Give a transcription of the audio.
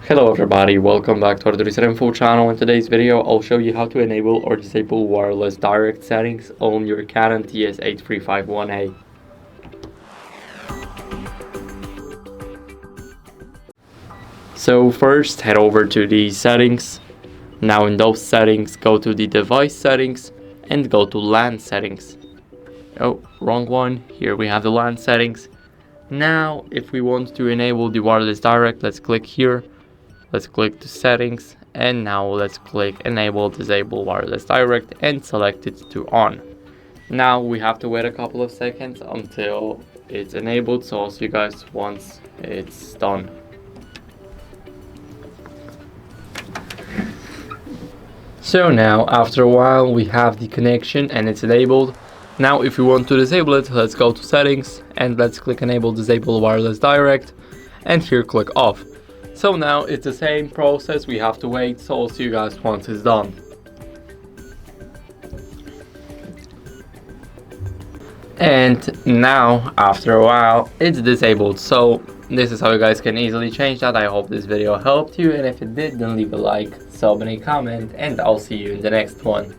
Hello everybody, welcome back to HardReset.Info channel. In today's video, I'll show you how to enable or disable wireless direct settings on your Canon TS8351a. So first, head over to the settings. Now in those settings, go to the device settings and go to LAN settings. Oh, wrong one. Here we have the LAN settings. Now, if we want to enable the wireless direct, let's click here. Let's click to settings, and now let's click enable disable wireless direct and select it to on. Now we have to wait a couple of seconds until it's enabled, so I'll see you guys once it's done. So now after a while we have the connection and it's enabled. Now if we want to disable it, let's go to settings and let's click enable disable wireless direct, and here click off. So now it's the same process, we have to wait, so I'll see you guys once it's done. And now after a while it's disabled, so this is how you guys can easily change that. I hope this video helped you, and if it did, then leave a like, sub and a comment, and I'll see you in the next one.